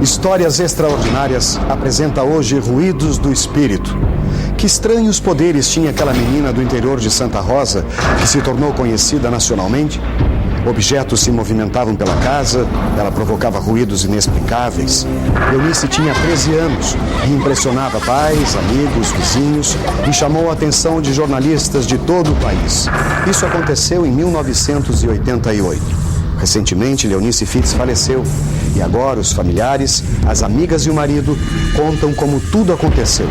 Histórias Extraordinárias apresenta hoje Ruídos do Espírito. Que estranhos poderes tinha aquela menina do interior de Santa Rosa que se tornou conhecida nacionalmente? Objetos se movimentavam pela casa, ela provocava ruídos inexplicáveis. Eunice tinha 13 anos e impressionava pais, amigos, vizinhos e chamou a atenção de jornalistas de todo o país. Isso aconteceu em 1988. Recentemente, Leonice Fitz faleceu e agora os familiares, as amigas e o marido contam como tudo aconteceu.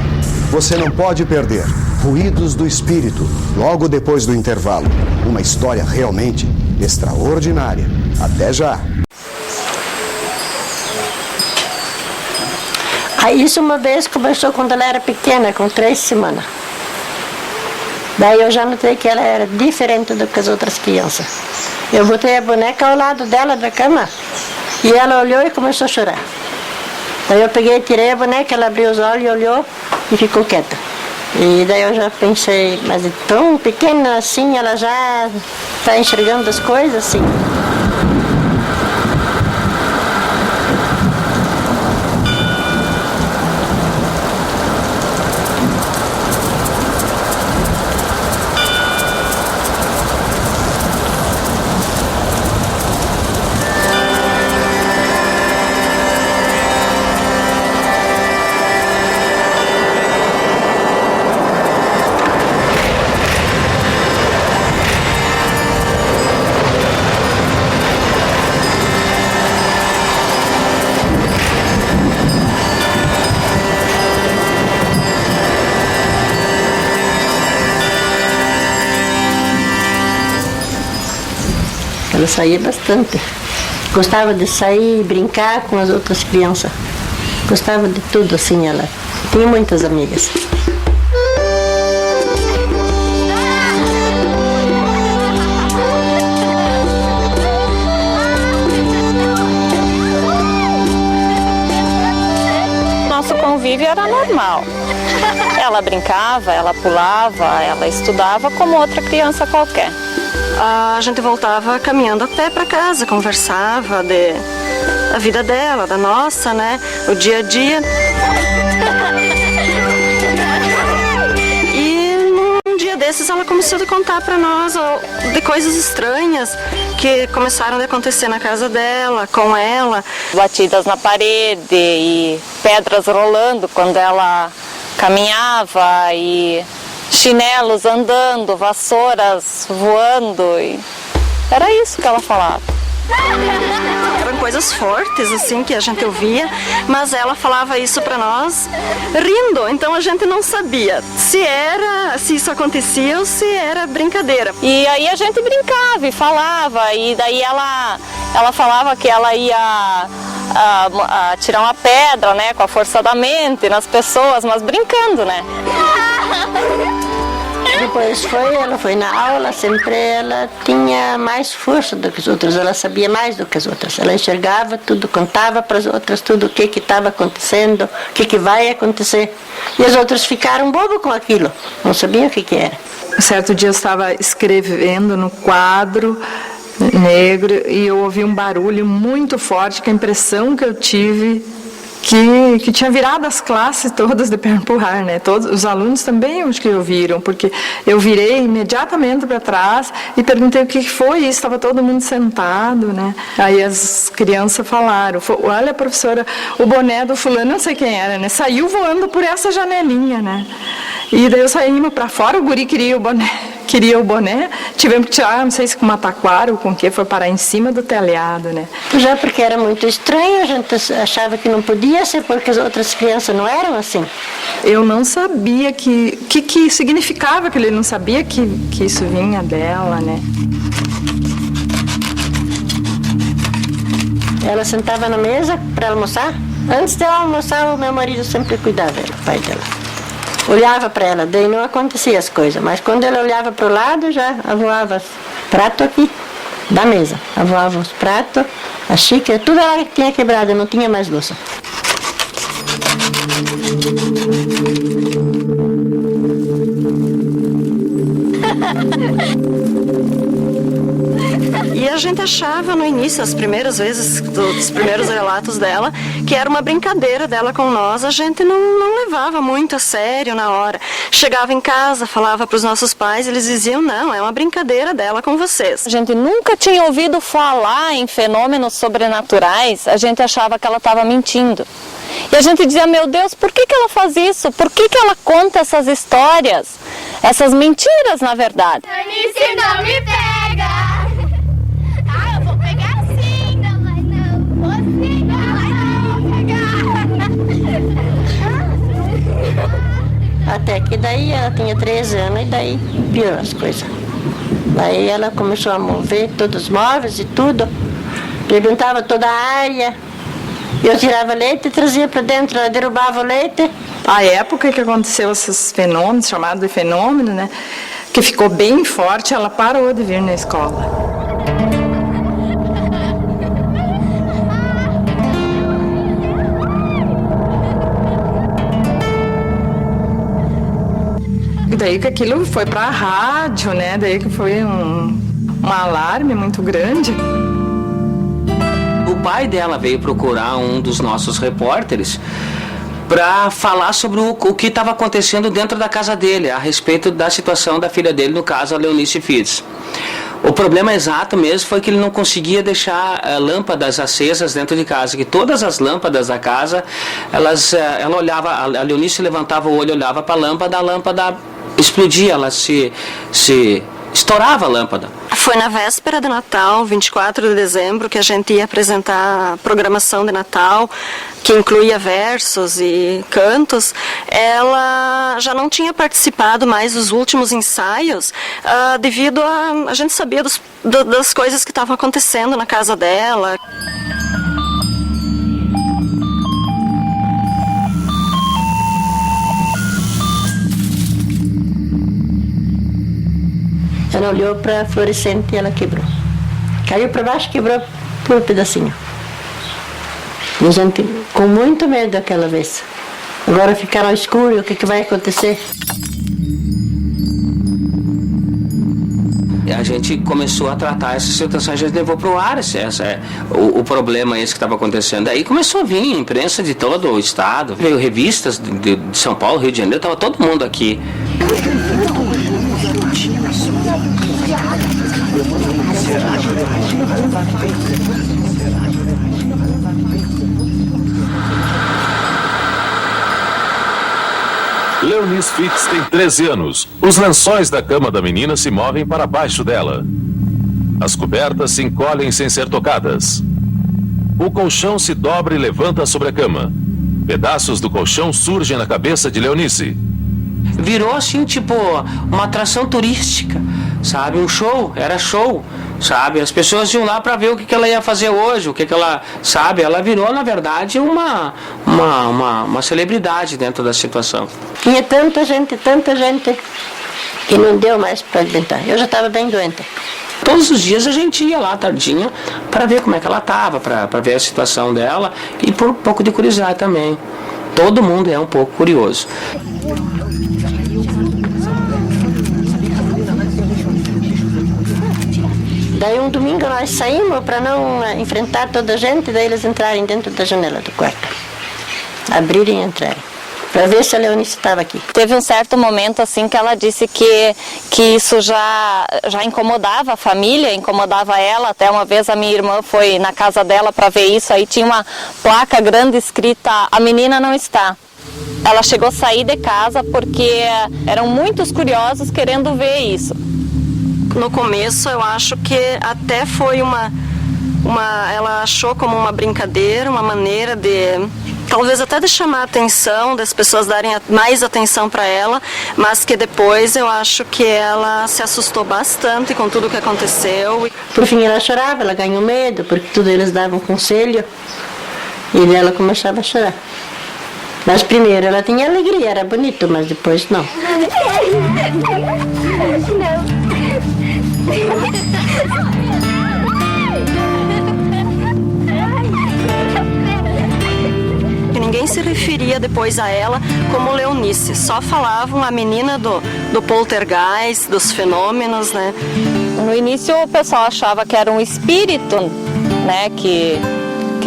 Você não pode perder Ruídos do Espírito, logo depois do intervalo. Uma história realmente extraordinária. Até já! Isso uma vez começou quando ela era pequena, com 3 semanas. Daí eu já notei que ela era diferente do que as outras crianças. Eu botei a boneca ao lado dela da cama e ela olhou e começou a chorar. Daí eu peguei, tirei a boneca, ela abriu os olhos, olhou e ficou quieta. E daí eu já pensei, mas é tão pequena assim, ela já está enxergando as coisas assim. Ela saía bastante. Gostava de sair e brincar com as outras crianças. Gostava de tudo, assim, ela. Tinha muitas amigas. Nosso convívio era normal. Ela brincava, ela pulava, ela estudava como outra criança qualquer. A gente voltava caminhando a pé para casa, conversava da vida dela, da nossa, né? O dia a dia. E num dia desses ela começou a contar para nós de coisas estranhas que começaram a acontecer na casa dela, com ela. Batidas na parede e pedras rolando quando ela caminhava e chinelos andando, vassouras voando, e era isso que ela falava. Eram coisas fortes, assim, que a gente ouvia, mas ela falava isso para nós rindo, então a gente não sabia se isso acontecia ou se era brincadeira. E aí a gente brincava e falava, e daí ela falava que ela ia tirar uma pedra, né, com a força da mente nas pessoas, mas brincando, né? Depois ela foi na aula, sempre ela tinha mais força do que as outras, ela sabia mais do que as outras. Ela enxergava tudo, contava para as outras tudo o que estava acontecendo, o que vai acontecer. E as outras ficaram bobas com aquilo, não sabiam o que era. Certo dia eu estava escrevendo no quadro negro e eu ouvi um barulho muito forte, que a impressão que eu tive que tinha virado as classes todas de perna pro ar, né? Todos os alunos também acho que ouviram, porque eu virei imediatamente para trás e perguntei o que foi isso, estava todo mundo sentado, né? Aí as crianças falaram, olha, professora, o boné do fulano, não sei quem era, né? Saiu voando por essa janelinha, né? E daí eu saímos para fora, o guri queria o boné, tivemos que tirar, não sei se com uma taquara ou com o que, foi parar em cima do telhado, né? Já porque era muito estranho, a gente achava que não podia ser porque as outras crianças não eram assim. Eu não sabia que significava aquilo, eu não sabia que isso vinha dela, né? Ela sentava na mesa para almoçar. Antes dela almoçar, o meu marido sempre cuidava, o pai dela. Olhava para ela, daí não acontecia as coisas, mas quando ela olhava para o lado, já avoava os pratos aqui da mesa. Avoava os pratos, a xícara, tudo ela tinha quebrado, não tinha mais louça. E a gente achava no início, as primeiras vezes, dos primeiros relatos dela, que era uma brincadeira dela com nós. A gente não levava muito a sério na hora. Chegava em casa, falava para os nossos pais, eles diziam, não, é uma brincadeira dela com vocês. A gente nunca tinha ouvido falar em fenômenos sobrenaturais, a gente achava que ela estava mentindo. E a gente dizia, meu Deus, por que ela faz isso? Por que ela conta essas histórias? Essas mentiras, na verdade. Eunice, não me pega! Ah, eu vou pegar sim! Não vai não! Você não vai pegar! Até que daí ela tinha 13 anos e daí piorou as coisas. Daí ela começou a mover todos os móveis e tudo. Perguntava toda a área. Eu tirava leite e trazia para dentro, ela derrubava o leite. A época que aconteceu esses fenômenos, chamados de fenômeno, né, que ficou bem forte, ela parou de vir na escola. E daí que aquilo foi para a rádio, né, daí que foi um alarme muito grande. O pai dela veio procurar um dos nossos repórteres para falar sobre o que estava acontecendo dentro da casa dele, a respeito da situação da filha dele, no caso a Leonice Fides. O problema exato mesmo foi que ele não conseguia deixar lâmpadas acesas dentro de casa, que todas as lâmpadas da casa, ela olhava, a Leonice levantava o olho, olhava para a lâmpada explodia, ela se estourava a lâmpada. Foi na véspera de Natal, 24 de dezembro, que a gente ia apresentar a programação de Natal, que incluía versos e cantos. Ela já não tinha participado mais dos últimos ensaios, devido a gente sabia das coisas que estavam acontecendo na casa dela. Ela olhou para a fluorescente e ela quebrou. Caiu para baixo e quebrou por um pedacinho. E a gente com muito medo daquela vez. Agora ficaram escuro, o que vai acontecer? A gente começou a tratar essa situação, a gente levou para o ar o problema esse que estava acontecendo. Aí começou a vir imprensa de todo o estado, veio revistas de São Paulo, Rio de Janeiro, estava todo mundo aqui. Leonice Fides tem 13 anos. Os lençóis da cama da menina se movem para baixo dela. As cobertas se encolhem sem ser tocadas. O colchão se dobra e levanta sobre a cama. Pedaços do colchão surgem na cabeça de Leonice. Virou assim, tipo, uma atração turística, sabe? Um show, era show, sabe? As pessoas iam lá para ver o que ela ia fazer hoje, o que ela, sabe? Ela virou, na verdade, uma celebridade dentro da situação. Tinha tanta gente, que não deu mais para aguentar. Eu já estava bem doente. Todos os dias a gente ia lá tardinha para ver como é que ela estava, para ver a situação dela e por um pouco de curiosidade também. Todo mundo é um pouco curioso. Daí um domingo nós saímos para não enfrentar toda a gente, daí eles entrarem dentro da janela do quarto. Abrirem e entrarem. Para ver se a Leonice estava aqui. Teve um certo momento assim que ela disse que isso já incomodava a família, incomodava ela. Até uma vez a minha irmã foi na casa dela para ver isso, aí tinha uma placa grande escrita, a menina não está. Ela chegou a sair de casa porque eram muitos curiosos querendo ver isso. No começo eu acho que até foi ela achou como uma brincadeira, uma maneira de talvez até de chamar a atenção, das pessoas darem mais atenção para ela, mas que depois eu acho que ela se assustou bastante com tudo que aconteceu. Por fim ela chorava, ela ganhou medo, porque tudo eles davam conselho e ela começava a chorar. Mas primeiro ela tinha alegria, era bonito, mas depois não. Ninguém se referia conhecia depois a ela como Leonice. Só falavam a menina do poltergeist, dos fenômenos, né? No início o pessoal achava que era um espírito, né, que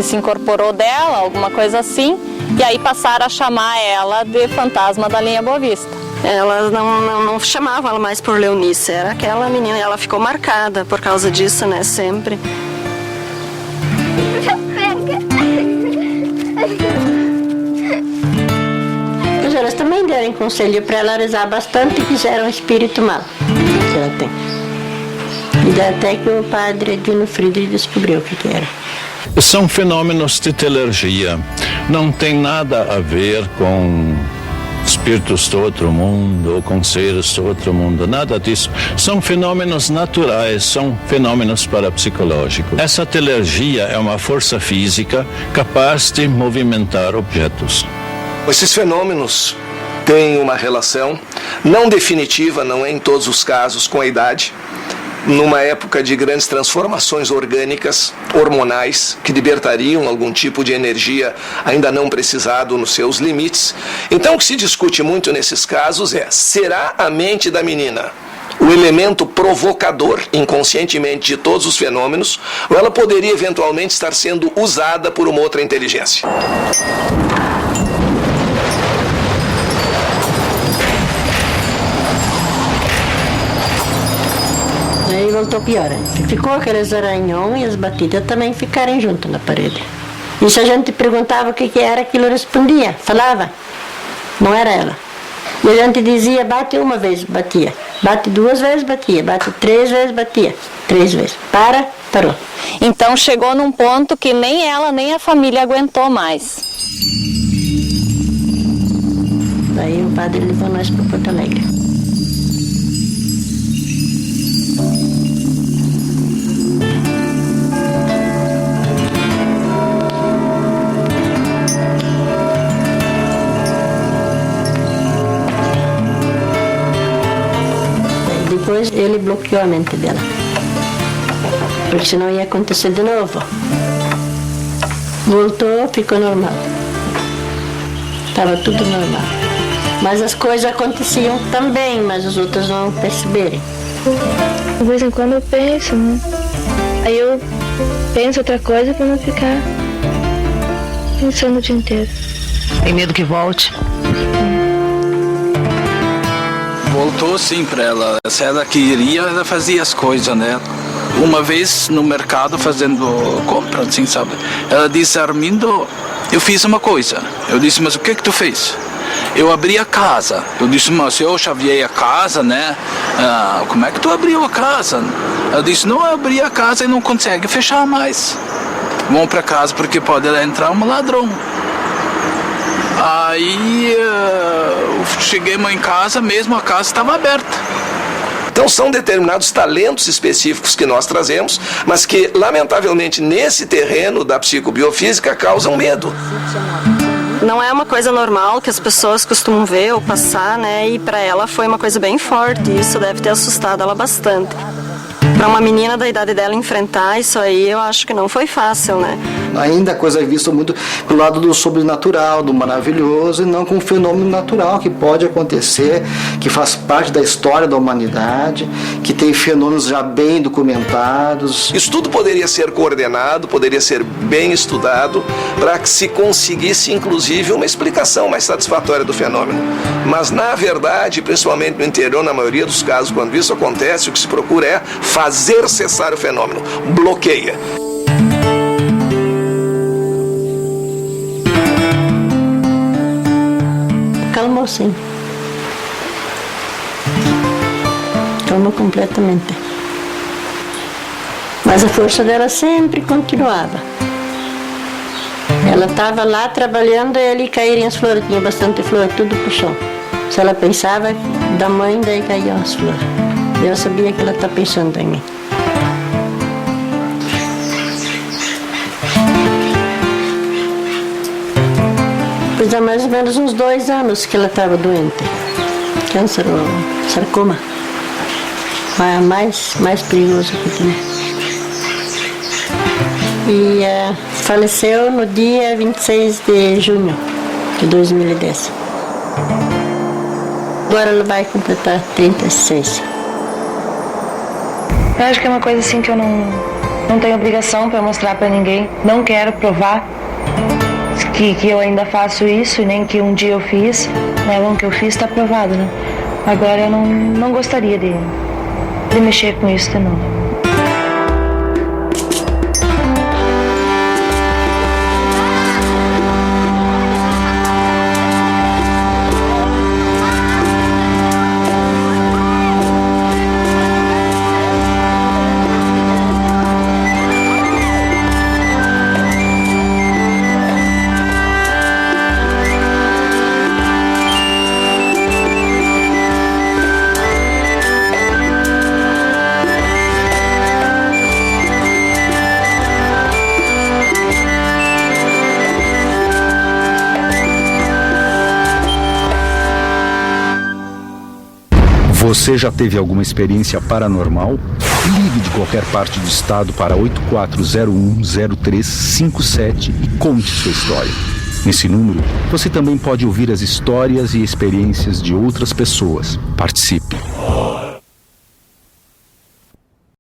se incorporou dela, alguma coisa assim, e aí passaram a chamar ela de fantasma da linha Boa Vista. Elas não chamavam ela mais por Leonice, era aquela menina, ela ficou marcada por causa disso, né, sempre. Mas elas também deram conselho para ela rezar bastante, que já era um espírito mau que ela tem. E até que o padre Dino Friedrich descobriu o que era. São fenômenos de telergia. Não tem nada a ver com espíritos do outro mundo ou com seres do outro mundo, nada disso. São fenômenos naturais, são fenômenos parapsicológicos. Essa telergia é uma força física capaz de movimentar objetos. Esses fenômenos têm uma relação não definitiva, não é em todos os casos, com a idade. Numa época de grandes transformações orgânicas, hormonais, que libertariam algum tipo de energia ainda não precisado nos seus limites. Então o que se discute muito nesses casos é: será a mente da menina o elemento provocador inconscientemente de todos os fenômenos, ou ela poderia eventualmente estar sendo usada por uma outra inteligência? Aí voltou pior. Ficou aqueles arranhões e as batidas também ficaram junto na parede. E se a gente perguntava o que era, aquilo respondia, falava. Não era ela. E a gente dizia, bate uma vez, batia. Bate duas vezes, batia. Bate três vezes, batia. 3 vezes. Parou. Então chegou num ponto que nem ela nem a família aguentou mais. Daí o padre levou nós para Porto Alegre. Depois ele bloqueou a mente dela, porque senão ia acontecer de novo. Voltou, ficou normal. Estava tudo normal. Mas as coisas aconteciam também, mas os outros não perceberem. De vez em quando eu penso, né? Aí eu penso outra coisa para não ficar pensando o dia inteiro. Tem medo que volte? Voltou sim para ela. Se ela queria, ela fazia as coisas, né? Uma vez no mercado fazendo compra, assim, sabe? Ela disse: Armindo, eu fiz uma coisa. Eu disse: mas o que tu fez? Eu abri a casa. Eu disse: mas eu chaveei a casa, né? Como é que tu abriu a casa? Ela disse: não, eu abri a casa e não consegue fechar mais. Vão para casa porque pode entrar um ladrão. Aí chegamos em casa, mesmo a casa estava aberta. Então são determinados talentos específicos que nós trazemos, mas que lamentavelmente nesse terreno da psicobiofísica causam medo. Não é uma coisa normal que as pessoas costumam ver ou passar, né? E para ela foi uma coisa bem forte, e isso deve ter assustado ela bastante. Para uma menina da idade dela enfrentar isso aí, eu acho que não foi fácil, né? Ainda a coisa é vista muito pelo lado do sobrenatural, do maravilhoso, e não com o fenômeno natural que pode acontecer, que faz parte da história da humanidade, que tem fenômenos já bem documentados. Isso tudo poderia ser coordenado, poderia ser bem estudado, para que se conseguisse, inclusive, uma explicação mais satisfatória do fenômeno. Mas, na verdade, principalmente no interior, na maioria dos casos, quando isso acontece, o que se procura é fazer cessar o fenômeno, bloqueia. Calmou sim. Calmou completamente. Mas a força dela sempre continuava. Ela estava lá trabalhando e ali caíram as flores. Tinha bastante flor, tudo pro chão. Se ela pensava da mãe, daí caíam as flores. Eu sabia que ela está pensando em mim. Pois há mais ou menos uns 2 anos que ela estava doente. Câncer ou sarcoma. Mais perigoso que tinha. E faleceu no dia 26 de junho de 2010. Agora ela vai completar 36. Eu acho que é uma coisa assim que eu não tenho obrigação para mostrar para ninguém. Não quero provar que eu ainda faço isso e nem que um dia eu fiz. Mas o que eu fiz está provado, né? Agora eu não gostaria de mexer com isso de novo. Você já teve alguma experiência paranormal? Ligue de qualquer parte do estado para 84010357 e conte sua história. Nesse número, você também pode ouvir as histórias e experiências de outras pessoas. Participe!